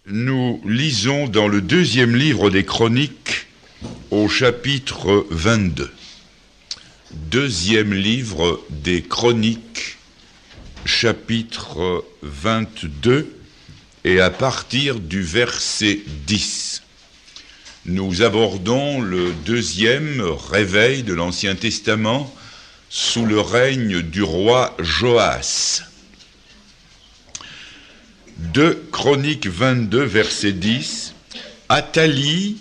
Nous lisons dans le deuxième livre des Chroniques au chapitre 22. Deuxième livre des Chroniques, chapitre 22, et à partir du verset 10. Nous abordons le deuxième réveil de l'Ancien Testament sous le règne du roi Joas. 2 Chroniques 22, verset 10. Athalie,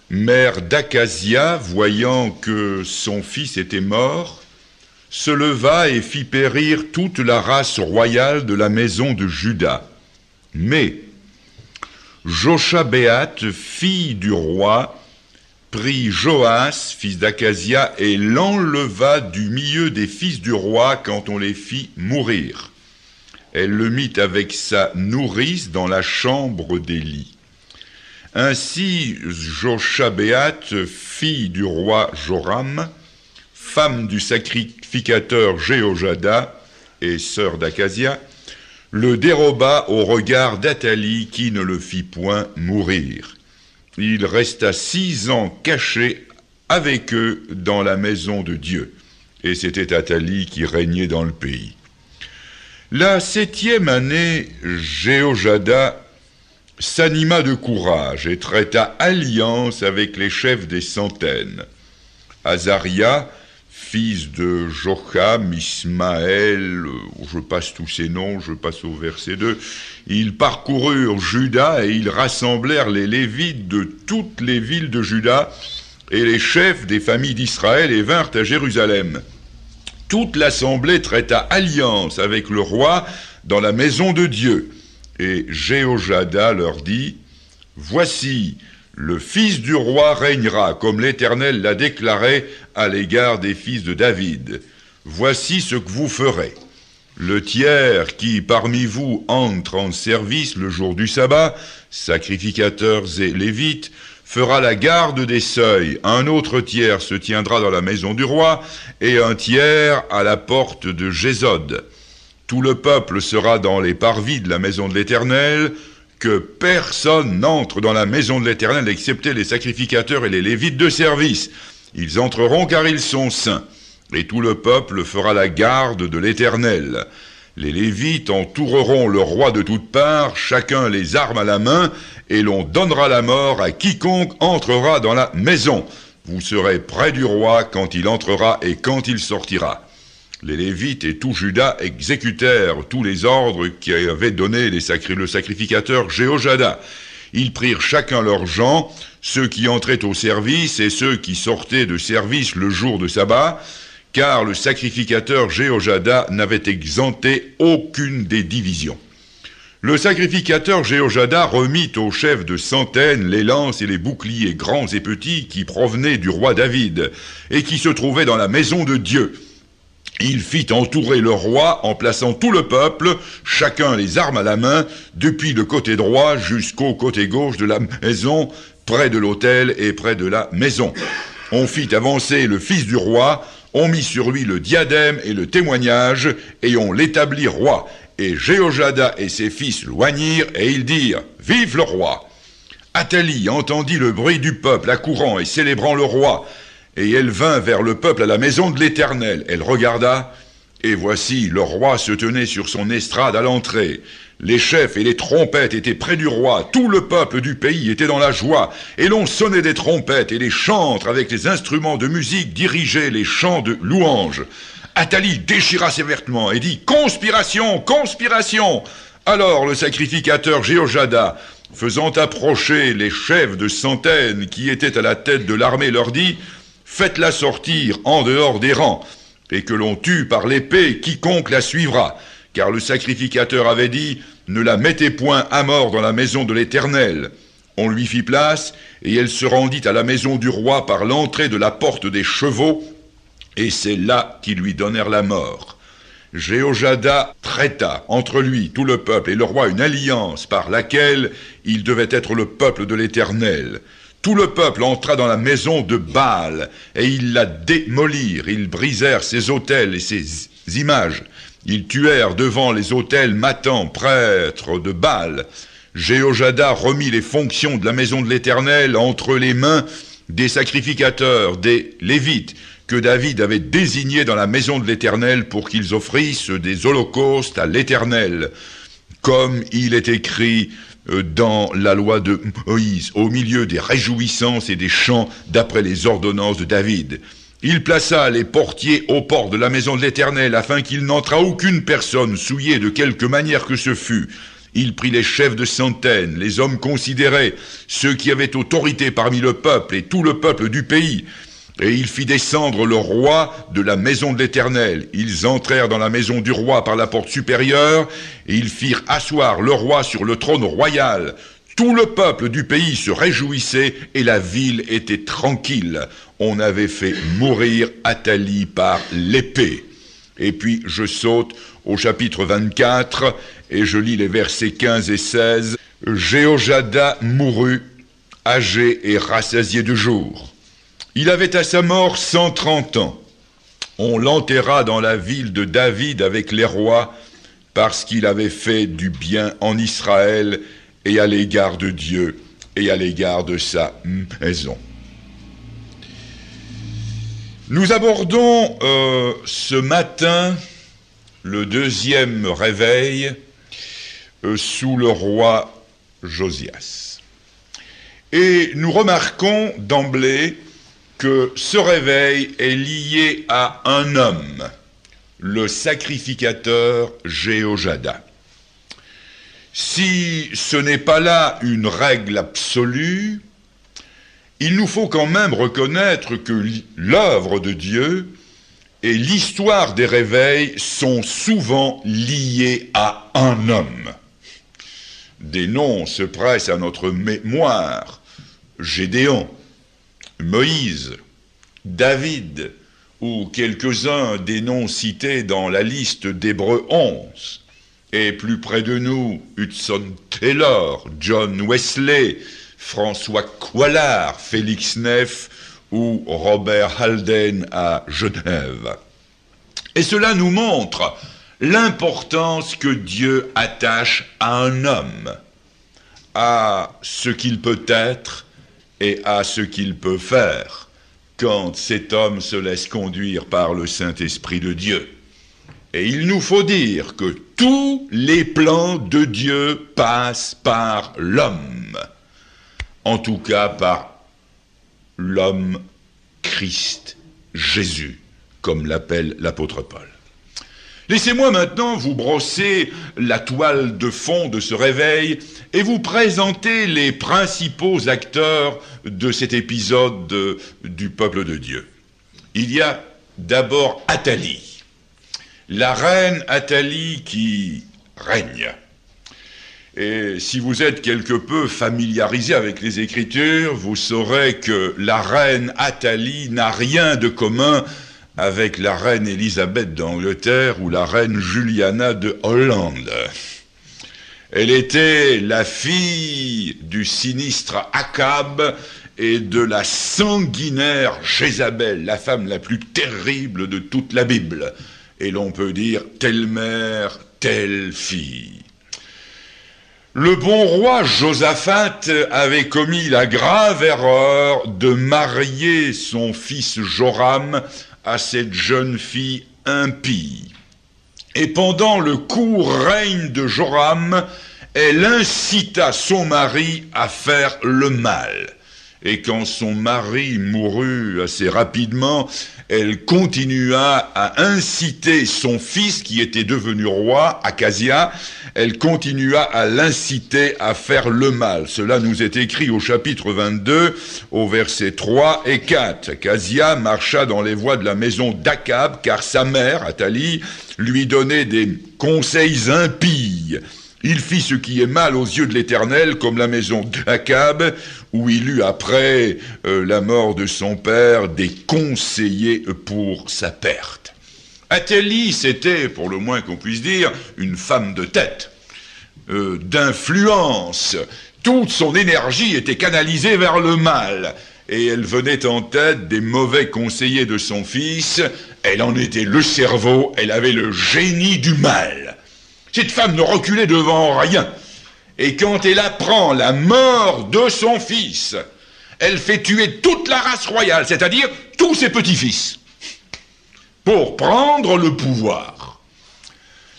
mère d'Akazia, voyant que son fils était mort, se leva et fit périr toute la race royale de la maison de Juda. Mais Joshabéath, fille du roi, prit Joas, fils d'Akazia, et l'enleva du milieu des fils du roi quand on les fit mourir. Elle le mit avec sa nourrice dans la chambre d'Élie. Ainsi, Joshabéath, fille du roi Joram, femme du sacrificateur Jéhojada et sœur d'Akazia, le déroba au regard d'Athalie qui ne le fit point mourir. Il resta 6 ans caché avec eux dans la maison de Dieu, et c'était Athalie qui régnait dans le pays. La 7e année, Jéhojada s'anima de courage et traita alliance avec les chefs des centaines. Azaria, fils de Jocham, Ismaël, je passe tous ces noms, je passe au verset 2, ils parcoururent Juda et ils rassemblèrent les Lévites de toutes les villes de Juda et les chefs des familles d'Israël et vinrent à Jérusalem. Toute l'assemblée traita alliance avec le roi dans la maison de Dieu. Et Jéhojada leur dit, « Voici, le fils du roi régnera, comme l'Éternel l'a déclaré à l'égard des fils de David. Voici ce que vous ferez. Le tiers qui parmi vous entre en service le jour du sabbat, sacrificateurs et lévites, fera la garde des seuils, un autre tiers se tiendra dans la maison du roi, et un tiers à la porte de Gésod. Tout le peuple sera dans les parvis de la maison de l'Éternel, que personne n'entre dans la maison de l'Éternel, excepté les sacrificateurs et les lévites de service. Ils entreront car ils sont saints, et tout le peuple fera la garde de l'Éternel. Les Lévites entoureront le roi de toutes parts, chacun les armes à la main, et l'on donnera la mort à quiconque entrera dans la maison. Vous serez près du roi quand il entrera et quand il sortira. Les Lévites et tout Juda exécutèrent tous les ordres qu'avait donné le sacrificateur Jéhojada. Ils prirent chacun leurs gens, ceux qui entraient au service et ceux qui sortaient de service le jour de sabbat, car le sacrificateur Jéhojada n'avait exempté aucune des divisions. Le sacrificateur Jéhojada remit aux chefs de centaines les lances et les boucliers grands et petits qui provenaient du roi David et qui se trouvaient dans la maison de Dieu. Il fit entourer le roi en plaçant tout le peuple, chacun les armes à la main, depuis le côté droit jusqu'au côté gauche de la maison, près de l'autel et près de la maison. On fit avancer le fils du roi, on mit sur lui le diadème et le témoignage, et on l'établit roi. Et Jéhojada et ses fils loignirent, et ils dirent, « Vive le roi !» Athalie entendit le bruit du peuple accourant et célébrant le roi, et elle vint vers le peuple à la maison de l'Éternel. Elle regarda, et voici, le roi se tenait sur son estrade à l'entrée. Les chefs et les trompettes étaient près du roi, tout le peuple du pays était dans la joie, et l'on sonnait des trompettes, et les chantres avec les instruments de musique dirigeaient les chants de louange. Athalie déchira ses vêtements et dit « Conspiration, conspiration !» Alors le sacrificateur Jéhojada, faisant approcher les chefs de centaines qui étaient à la tête de l'armée, leur dit « Faites-la sortir en dehors des rangs, et que l'on tue par l'épée quiconque la suivra. » Car le sacrificateur avait dit « Ne la mettez point à mort dans la maison de l'Éternel. » On lui fit place, et elle se rendit à la maison du roi par l'entrée de la porte des chevaux, et c'est là qu'ils lui donnèrent la mort. Jéhojada traita entre lui, tout le peuple et le roi une alliance par laquelle il devait être le peuple de l'Éternel. Tout le peuple entra dans la maison de Baal, et ils la démolirent. Ils brisèrent ses autels et ses images. Ils tuèrent devant les autels Mathan, prêtre de Baal. Jéhojada remit les fonctions de la maison de l'Éternel entre les mains des sacrificateurs, des Lévites, que David avait désignés dans la maison de l'Éternel pour qu'ils offrissent des holocaustes à l'Éternel, comme il est écrit dans la loi de Moïse, au milieu des réjouissances et des chants d'après les ordonnances de David. Il plaça les portiers aux portes de la maison de l'Éternel, afin qu'il n'entrât aucune personne souillée de quelque manière que ce fût. Il prit les chefs de centaines, les hommes considérés, ceux qui avaient autorité parmi le peuple et tout le peuple du pays, et il fit descendre le roi de la maison de l'Éternel. Ils entrèrent dans la maison du roi par la porte supérieure, et ils firent asseoir le roi sur le trône royal. Tout le peuple du pays se réjouissait, et la ville était tranquille. On avait fait mourir Athalie par l'épée. Et puis je saute au chapitre 24, et je lis les versets 15 et 16. Jéhojada mourut, âgé et rassasié de jours. Il avait à sa mort 130 ans. On l'enterra dans la ville de David avec les rois, parce qu'il avait fait du bien en Israël et à l'égard de Dieu et à l'égard de sa maison. Nous abordons ce matin le deuxième réveil sous le roi Josias. Et nous remarquons d'emblée que ce réveil est lié à un homme, le sacrificateur Jéhojada. Si ce n'est pas là une règle absolue, il nous faut quand même reconnaître que l'œuvre de Dieu et l'histoire des réveils sont souvent liés à un homme. Des noms se pressent à notre mémoire: Gédéon, Moïse, David, ou quelques-uns des noms cités dans la liste d'Hébreux 11, et plus près de nous, Hudson Taylor, John Wesley, François Coillard, Félix Neff ou Robert Halden à Genève. Et cela nous montre l'importance que Dieu attache à un homme, à ce qu'il peut être et à ce qu'il peut faire quand cet homme se laisse conduire par le Saint-Esprit de Dieu. Et il nous faut dire que tous les plans de Dieu passent par l'homme, en tout cas par l'homme Christ Jésus, comme l'appelle l'apôtre Paul. Laissez-moi maintenant vous brosser la toile de fond de ce réveil et vous présenter les principaux acteurs de cet épisode du peuple de Dieu. Il y a d'abord Athalie, la reine Athalie qui règne. Et si vous êtes quelque peu familiarisé avec les Écritures, vous saurez que la reine Athalie n'a rien de commun avec la reine Élisabeth d'Angleterre ou la reine Juliana de Hollande. Elle était la fille du sinistre Akab et de la sanguinaire Jézabel, la femme la plus terrible de toute la Bible. Et l'on peut dire telle mère, telle fille. Le bon roi Josaphat avait commis la grave erreur de marier son fils Joram à cette jeune fille impie. Et pendant le court règne de Joram, elle incita son mari à faire le mal. Et quand son mari mourut assez rapidement, elle continua à inciter son fils, qui était devenu roi, Akazia, elle continua à l'inciter à faire le mal. Cela nous est écrit au chapitre 22, au verset 3 et 4. Akazia marcha dans les voies de la maison d'Akab, car sa mère, Athalie, lui donnait des conseils impies. Il fit ce qui est mal aux yeux de l'Éternel, comme la maison d'Akab, où il eut après la mort de son père des conseillers pour sa perte. Athalie, c'était, pour le moins qu'on puisse dire, une femme de tête, d'influence. Toute son énergie était canalisée vers le mal, et elle venait en tête des mauvais conseillers de son fils. Elle en était le cerveau, elle avait le génie du mal. Cette femme ne reculait devant rien. Et quand elle apprend la mort de son fils, elle fait tuer toute la race royale, c'est-à-dire tous ses petits-fils, pour prendre le pouvoir.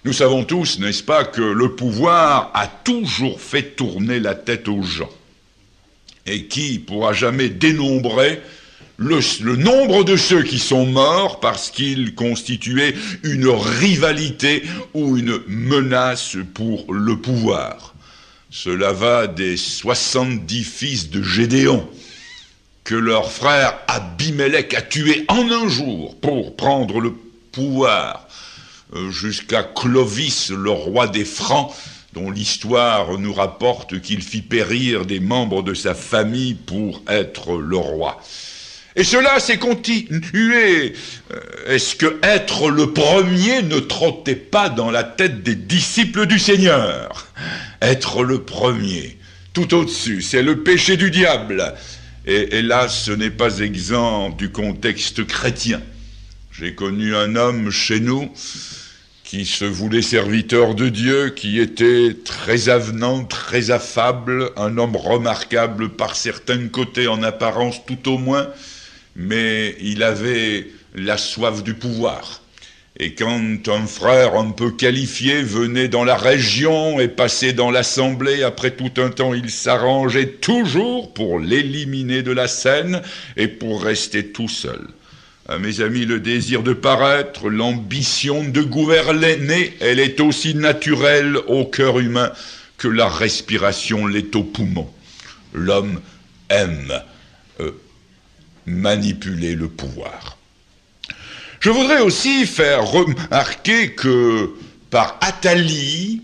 Nous savons tous, n'est-ce pas, que le pouvoir a toujours fait tourner la tête aux gens. Et qui pourra jamais dénombrer le nombre de ceux qui sont morts parce qu'ils constituaient une rivalité ou une menace pour le pouvoir. Cela va des 70 fils de Gédéon que leur frère Abimelech a tué en un jour pour prendre le pouvoir, jusqu'à Clovis, le roi des Francs, dont l'histoire nous rapporte qu'il fit périr des membres de sa famille pour être le roi. Et cela s'est continué. Est-ce que être le premier ne trottait pas dans la tête des disciples du Seigneur? Être le premier, tout au-dessus, c'est le péché du diable. Et là, ce n'est pas exempt du contexte chrétien. J'ai connu un homme chez nous qui se voulait serviteur de Dieu, qui était très avenant, très affable, un homme remarquable par certains côtés, en apparence tout au moins, mais il avait la soif du pouvoir. Et quand un frère un peu qualifié venait dans la région et passait dans l'assemblée, après tout un temps, il s'arrangeait toujours pour l'éliminer de la scène et pour rester tout seul. Ah, mes amis, le désir de paraître, l'ambition de gouverner, elle est aussi naturelle au cœur humain que la respiration l'est au poumon. L'homme aime manipuler le pouvoir. Je voudrais aussi faire remarquer que par Athalie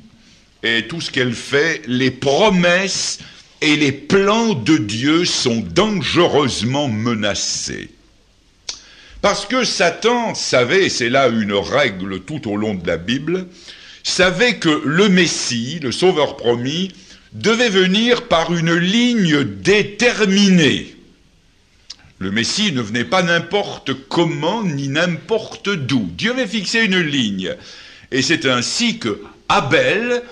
et tout ce qu'elle fait, les promesses et les plans de Dieu sont dangereusement menacés. Parce que Satan savait, et c'est là une règle tout au long de la Bible, savait que le Messie, le Sauveur promis, devait venir par une ligne déterminée. Le Messie ne venait pas n'importe comment ni n'importe d'où. Dieu avait fixé une ligne. Et c'est ainsi que Abel,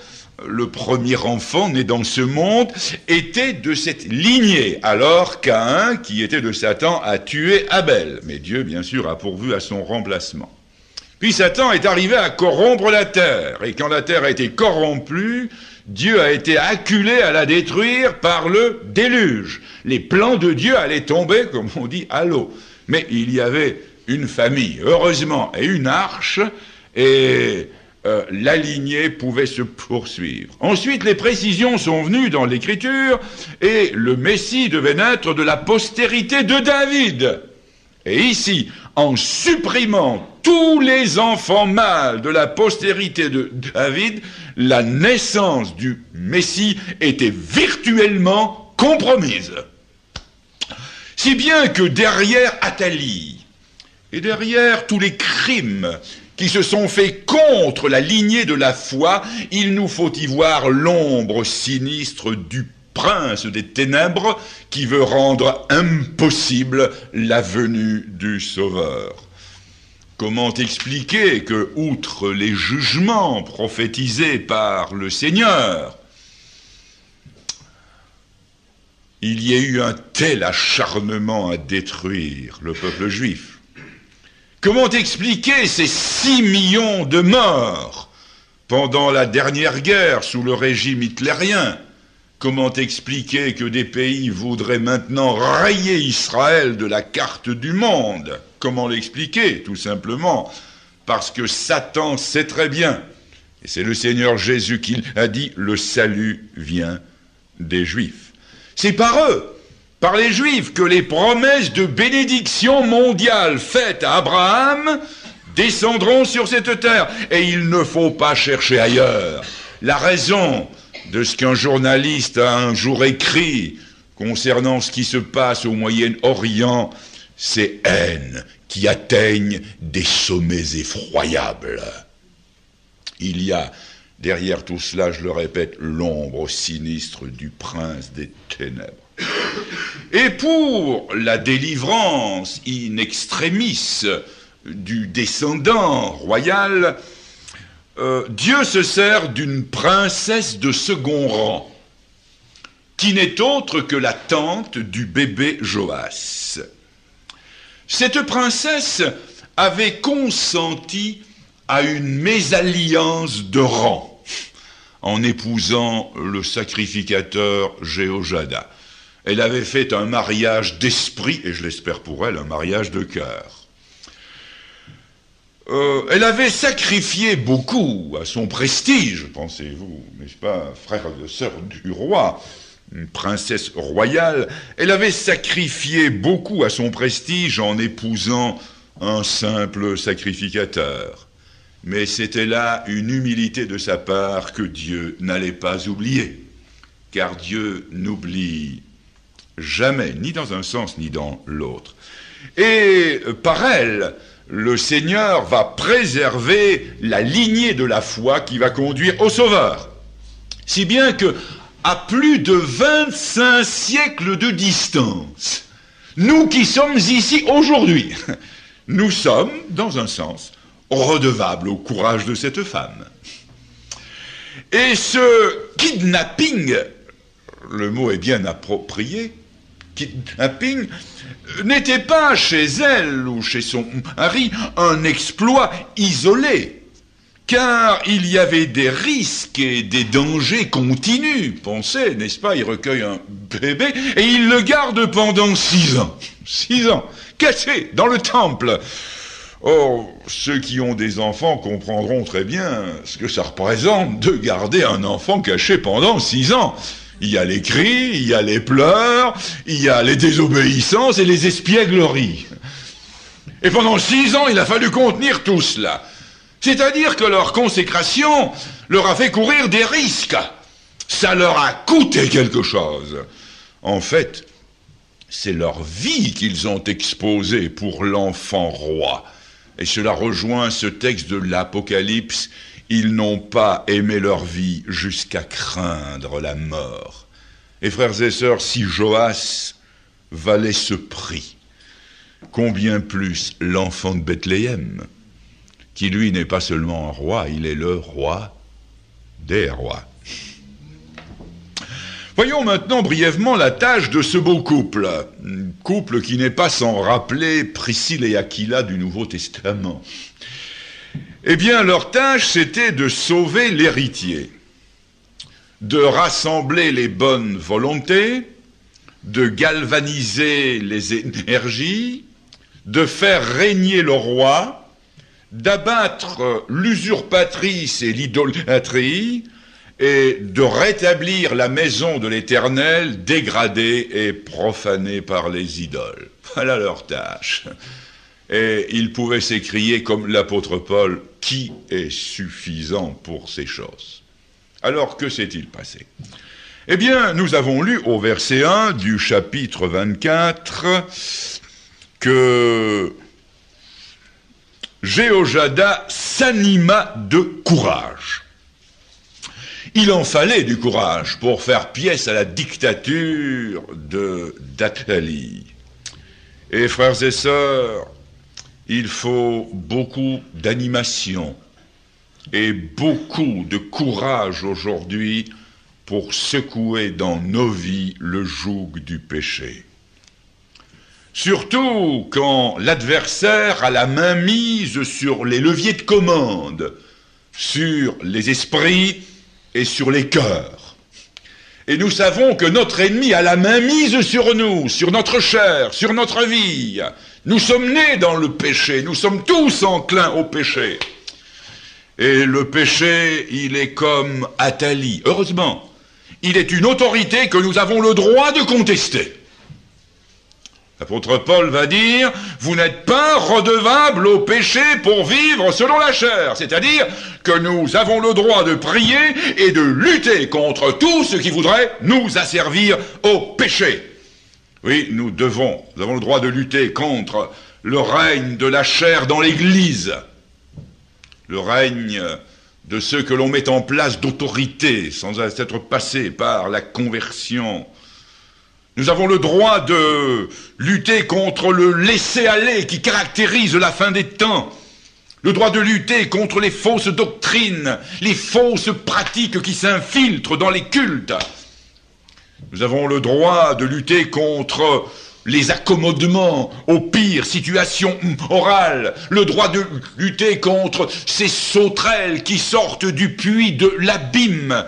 le premier enfant né dans ce monde, était de cette lignée, alors Caïn, qui était de Satan, a tué Abel. Mais Dieu, bien sûr, a pourvu à son remplacement. Puis Satan est arrivé à corrompre la terre, et quand la terre a été corrompue, Dieu a été acculé à la détruire par le déluge. Les plans de Dieu allaient tomber, comme on dit, à l'eau. Mais il y avait une famille, heureusement, et une arche, et la lignée pouvait se poursuivre. Ensuite, les précisions sont venues dans l'Écriture, et le Messie devait naître de la postérité de David. Et ici, en supprimant tous les enfants mâles de la postérité de David, la naissance du Messie était virtuellement compromise. Si bien que derrière Athalie, et derrière tous les crimes qui se sont faits contre la lignée de la foi, il nous faut y voir l'ombre sinistre du prince des ténèbres qui veut rendre impossible la venue du Sauveur. Comment expliquer que, outre les jugements prophétisés par le Seigneur, il y ait eu un tel acharnement à détruire le peuple juif? Comment expliquer ces 6 millions de morts pendant la dernière guerre sous le régime hitlérien? Comment expliquer que des pays voudraient maintenant rayer Israël de la carte du monde? Comment l'expliquer? Tout simplement parce que Satan sait très bien, et c'est le Seigneur Jésus qui a dit, le salut vient des Juifs. C'est par eux, par les Juifs, que les promesses de bénédiction mondiale faites à Abraham descendront sur cette terre. Et il ne faut pas chercher ailleurs. La raison de ce qu'un journaliste a un jour écrit concernant ce qui se passe au Moyen-Orient, c'est haine qui atteignent des sommets effroyables. Il y a derrière tout cela, je le répète, l'ombre sinistre du prince des ténèbres. Et pour la délivrance in extremis du descendant royal, Dieu se sert d'une princesse de second rang. qui n'est autre que la tante du bébé Joas. Cette princesse avait consenti à une mésalliance de rang en épousant le sacrificateur Jéhojada. Elle avait fait un mariage d'esprit, et je l'espère pour elle, un mariage de cœur. Elle avait sacrifié beaucoup à son prestige, pensez-vous, n'est-ce pas, frère et sœur du roi, une princesse royale. Elle avait sacrifié beaucoup à son prestige en épousant un simple sacrificateur. Mais c'était là une humilité de sa part que Dieu n'allait pas oublier, car Dieu n'oublie jamais, ni dans un sens ni dans l'autre. Et par elle, le Seigneur va préserver la lignée de la foi qui va conduire au Sauveur. Si bien que, à plus de 25 siècles de distance, nous qui sommes ici aujourd'hui, nous sommes, dans un sens, redevables au courage de cette femme. Et ce kidnapping, le mot est bien approprié, kidnapping, n'était pas chez elle ou chez son mari un exploit isolé, car il y avait des risques et des dangers continus. Pensez, n'est-ce pas, il recueille un bébé et il le garde pendant 6 ans. 6 ans, caché dans le temple. Or, ceux qui ont des enfants comprendront très bien ce que ça représente de garder un enfant caché pendant 6 ans. Il y a les cris, il y a les pleurs, il y a les désobéissances et les espiègleries. Et pendant 6 ans, il a fallu contenir tout cela. C'est-à-dire que leur consécration leur a fait courir des risques. Ça leur a coûté quelque chose. En fait, c'est leur vie qu'ils ont exposée pour l'enfant roi. Et cela rejoint ce texte de l'Apocalypse. Ils n'ont pas aimé leur vie jusqu'à craindre la mort. Et frères et sœurs, si Joas valait ce prix, combien plus l'enfant de Bethléem, qui lui n'est pas seulement un roi, il est le roi des rois. Voyons maintenant brièvement la tâche de ce beau couple, un couple qui n'est pas sans rappeler Priscille et Aquila du Nouveau Testament. Eh bien, leur tâche, c'était de sauver l'héritier, de rassembler les bonnes volontés, de galvaniser les énergies, de faire régner le roi, d'abattre l'usurpatrice et l'idolâtrie, et de rétablir la maison de l'Éternel dégradée et profanée par les idoles. Voilà leur tâche. Et ils pouvaient s'écrier comme l'apôtre Paul, « Qui est suffisant pour ces choses ?» Alors, que s'est-il passé? Eh bien, nous avons lu au verset 1 du chapitre 24 que Jéhojada s'anima de courage. Il en fallait du courage pour faire pièce à la dictature d'Athalie. Et frères et sœurs, il faut beaucoup d'animation et beaucoup de courage aujourd'hui pour secouer dans nos vies le joug du péché. Surtout quand l'adversaire a la main mise sur les leviers de commande, sur les esprits et sur les cœurs. Et nous savons que notre ennemi a la main mise sur nous, sur notre chair, sur notre vie. Nous sommes nés dans le péché, nous sommes tous enclins au péché. Et le péché, il est comme Athalie. Heureusement, il est une autorité que nous avons le droit de contester. L'apôtre Paul va dire, vous n'êtes pas redevables au péché pour vivre selon la chair. C'est-à-dire que nous avons le droit de prier et de lutter contre tout ce qui voudrait nous asservir au péché. Oui, nous avons le droit de lutter contre le règne de la chair dans l'Église, le règne de ceux que l'on met en place d'autorité sans être passé par la conversion. Nous avons le droit de lutter contre le laisser-aller qui caractérise la fin des temps, le droit de lutter contre les fausses doctrines, les fausses pratiques qui s'infiltrent dans les cultes. Nous avons le droit de lutter contre les accommodements aux pires situations orales, le droit de lutter contre ces sauterelles qui sortent du puits de l'abîme,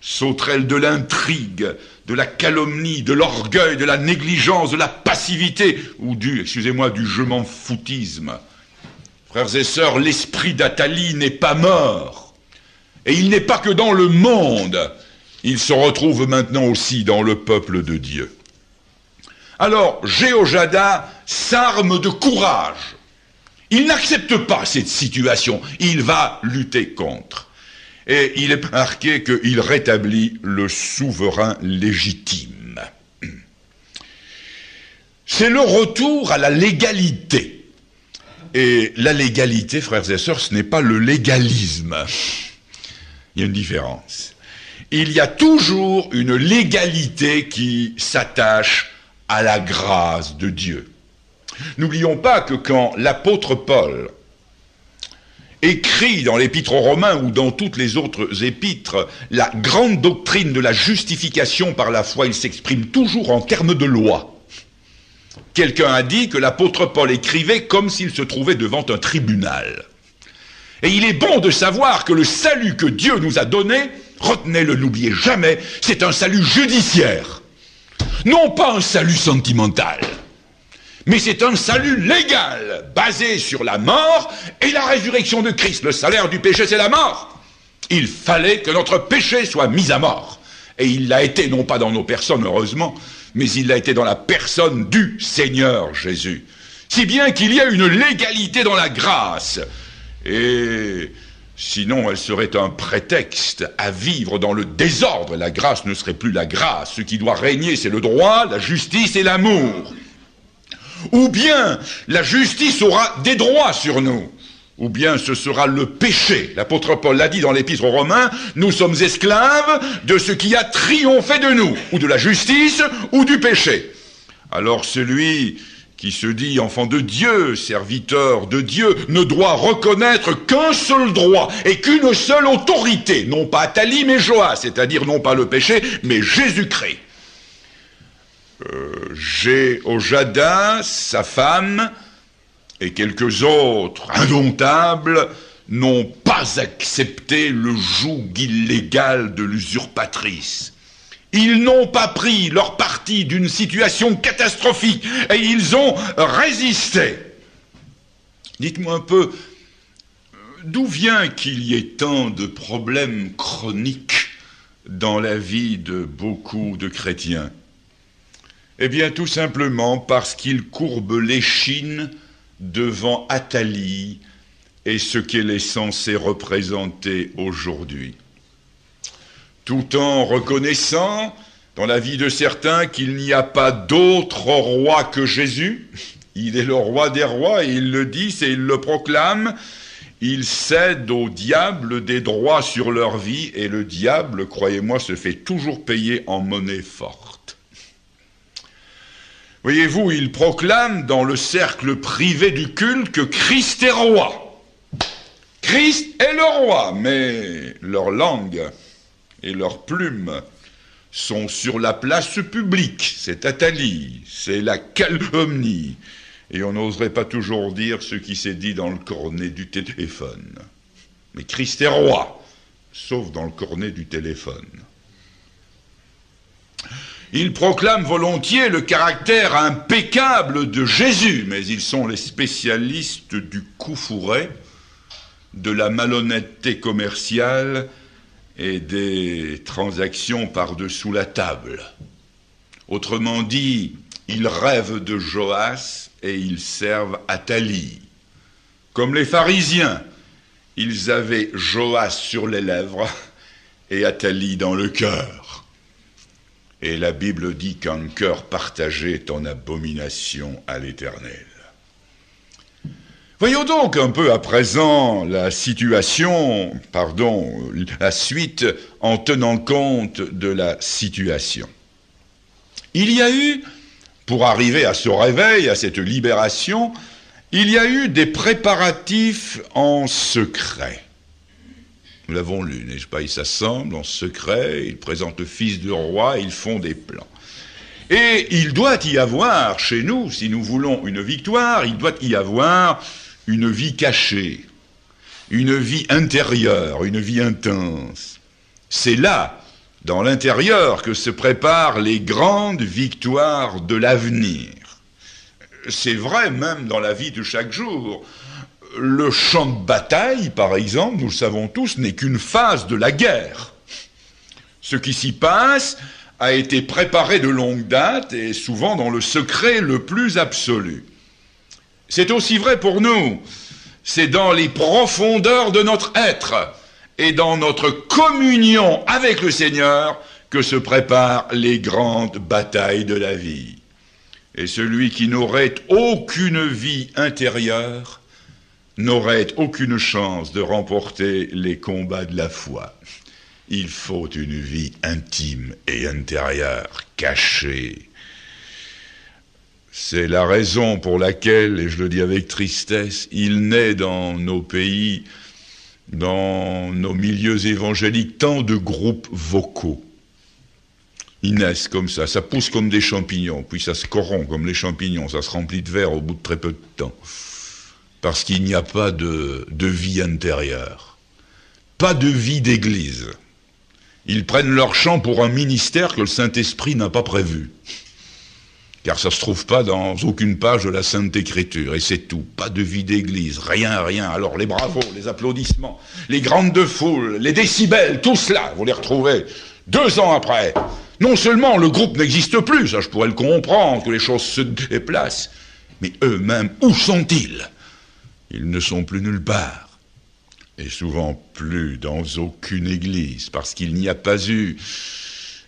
sauterelles de l'intrigue, de la calomnie, de l'orgueil, de la négligence, de la passivité, ou du je m'en foutisme. Frères et sœurs, l'esprit d'Athalie n'est pas mort. Et il n'est pas que dans le monde, il se retrouve maintenant aussi dans le peuple de Dieu. Alors, Jéhoïada s'arme de courage. Il n'accepte pas cette situation, il va lutter contre. Et il est marqué qu'il rétablit le souverain légitime. C'est le retour à la légalité. Et la légalité, frères et sœurs, ce n'est pas le légalisme. Il y a une différence. Il y a toujours une légalité qui s'attache à la grâce de Dieu. N'oublions pas que quand l'apôtre Paul écrit dans l'épître aux Romains ou dans toutes les autres épîtres la grande doctrine de la justification par la foi, il s'exprime toujours en termes de loi. Quelqu'un a dit que l'apôtre Paul écrivait comme s'il se trouvait devant un tribunal. Et il est bon de savoir que le salut que Dieu nous a donné, retenez-le, n'oubliez jamais, c'est un salut judiciaire. Non pas un salut sentimental, mais c'est un salut légal, basé sur la mort et la résurrection de Christ. Le salaire du péché, c'est la mort. Il fallait que notre péché soit mis à mort. Et il l'a été, non pas dans nos personnes, heureusement, mais il l'a été dans la personne du Seigneur Jésus. Si bien qu'il y a une légalité dans la grâce. Et sinon, elle serait un prétexte à vivre dans le désordre. La grâce ne serait plus la grâce. Ce qui doit régner, c'est le droit, la justice et l'amour. Ou bien la justice aura des droits sur nous, ou bien ce sera le péché. L'apôtre Paul l'a dit dans l'épître aux Romains, nous sommes esclaves de ce qui a triomphé de nous, ou de la justice, ou du péché. Alors celui qui se dit enfant de Dieu, serviteur de Dieu, ne doit reconnaître qu'un seul droit et qu'une seule autorité, non pas Athalie mais Joas, c'est-à-dire non pas le péché, mais Jésus-Christ. Jéhoïada, sa femme, et quelques autres indomptables n'ont pas accepté le joug illégal de l'usurpatrice. Ils n'ont pas pris leur parti d'une situation catastrophique et ils ont résisté. Dites-moi un peu, d'où vient qu'il y ait tant de problèmes chroniques dans la vie de beaucoup de chrétiens ? Eh bien, tout simplement parce qu'ils courbent l'échine devant Athalie et ce qu'elle est censée représenter aujourd'hui. Tout en reconnaissant, dans la vie de certains, qu'il n'y a pas d'autre roi que Jésus. Il est le roi des rois, et ils le disent et ils le proclament. Ils cèdent au diable des droits sur leur vie, et le diable, croyez-moi, se fait toujours payer en monnaie forte. Voyez-vous, ils proclament dans le cercle privé du culte que Christ est roi. Christ est le roi, mais leur langue et leurs plumes sont sur la place publique. C'est Athalie, c'est la calomnie. Et on n'oserait pas toujours dire ce qui s'est dit dans le cornet du téléphone. Mais Christ est roi, sauf dans le cornet du téléphone. Ils proclament volontiers le caractère impeccable de Jésus, mais ils sont les spécialistes du coup fourré, de la malhonnêteté commerciale et des transactions par-dessous la table. Autrement dit, ils rêvent de Joas et ils servent Athalie. Comme les pharisiens, ils avaient Joas sur les lèvres et Athalie dans le cœur. Et la Bible dit qu'un cœur partagé est en abomination à l'Éternel. Voyons donc un peu à présent la suite en tenant compte de la situation. Il y a eu, pour arriver à ce réveil, à cette libération, il y a eu des préparatifs en secret. Nous l'avons lu, n'est-ce pas? Ils s'assemblent en secret, ils présentent le fils du roi, ils font des plans. Et il doit y avoir chez nous, si nous voulons une victoire, il doit y avoir une vie cachée, une vie intérieure, une vie intense. C'est là, dans l'intérieur, que se préparent les grandes victoires de l'avenir. C'est vrai même dans la vie de chaque jour. Le champ de bataille, par exemple, nous le savons tous, n'est qu'une phase de la guerre. Ce qui s'y passe a été préparé de longue date et souvent dans le secret le plus absolu. C'est aussi vrai pour nous. C'est dans les profondeurs de notre être et dans notre communion avec le Seigneur que se préparent les grandes batailles de la vie. Et celui qui n'aurait aucune vie intérieure n'aurait aucune chance de remporter les combats de la foi. Il faut une vie intime et intérieure, cachée. C'est la raison pour laquelle, et je le dis avec tristesse, il naît dans nos pays, dans nos milieux évangéliques, tant de groupes vocaux. Ils naissent comme ça pousse comme des champignons, puis ça se corrompt comme les champignons, ça se remplit de verre au bout de très peu de temps. Parce qu'il n'y a pas de vie intérieure, pas de vie d'église. Ils prennent leur chant pour un ministère que le Saint-Esprit n'a pas prévu. Car ça ne se trouve pas dans aucune page de la Sainte Écriture, et c'est tout. Pas de vie d'église, rien. Alors les bravos, les applaudissements, les grandes foules, les décibels, tout cela, vous les retrouvez 2 ans après. Non seulement le groupe n'existe plus, ça je pourrais le comprendre, que les choses se déplacent, mais eux-mêmes, où sont-ils? Ils ne sont plus nulle part. Et souvent plus dans aucune église, parce qu'il n'y a pas eu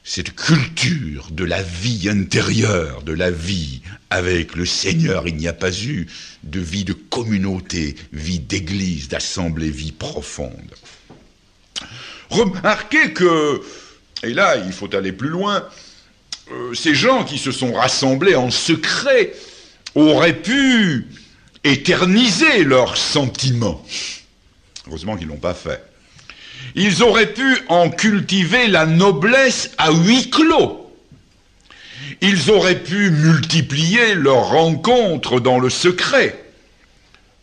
cette culture de la vie intérieure, de la vie avec le Seigneur. Il n'y a pas eu de vie de communauté, vie d'église, d'assemblée, vie profonde. Remarquez que, et là il faut aller plus loin, ces gens qui se sont rassemblés en secret auraient pu éterniser leurs sentiments. Heureusement qu'ils ne l'ont pas fait. Ils auraient pu en cultiver la noblesse à huis clos. Ils auraient pu multiplier leurs rencontres dans le secret.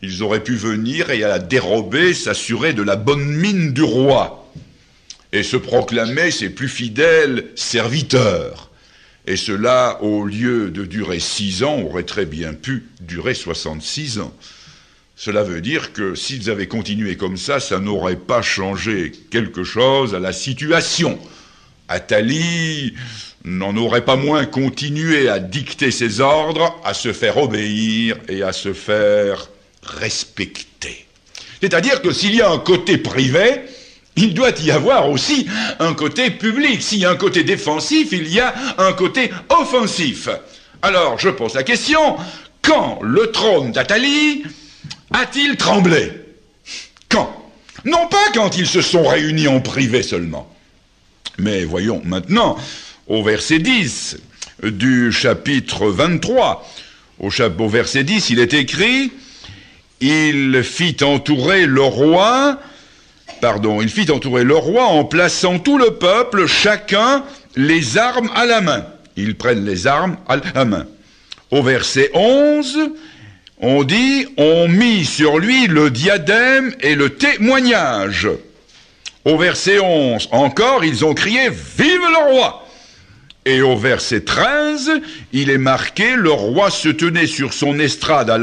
Ils auraient pu venir et à la dérobée s'assurer de la bonne mine du roi et se proclamer ses plus fidèles serviteurs. Et cela, au lieu de durer 6 ans, aurait très bien pu durer 66 ans. Cela veut dire que s'ils avaient continué comme ça n'aurait pas changé quelque chose à la situation. Athalie n'en aurait pas moins continué à dicter ses ordres, à se faire obéir et à se faire respecter. C'est-à-dire que s'il y a un côté privé, il doit y avoir aussi un côté public. S'il y a un côté défensif, il y a un côté offensif. Alors, je pose la question, quand le trône d'Athalie a-t-il tremblé? Quand? Non pas quand ils se sont réunis en privé seulement. Mais voyons maintenant, au verset 10 du chapitre 23, au verset 10, il est écrit, il fit entourer le roi en plaçant tout le peuple, chacun les armes à la main. Ils prennent les armes à la main. Au verset 11, on dit, on mit sur lui le diadème et le témoignage. Au verset 11, encore, ils ont crié, vive le roi! Et au verset 13, il est marqué, le roi se tenait sur son estrade à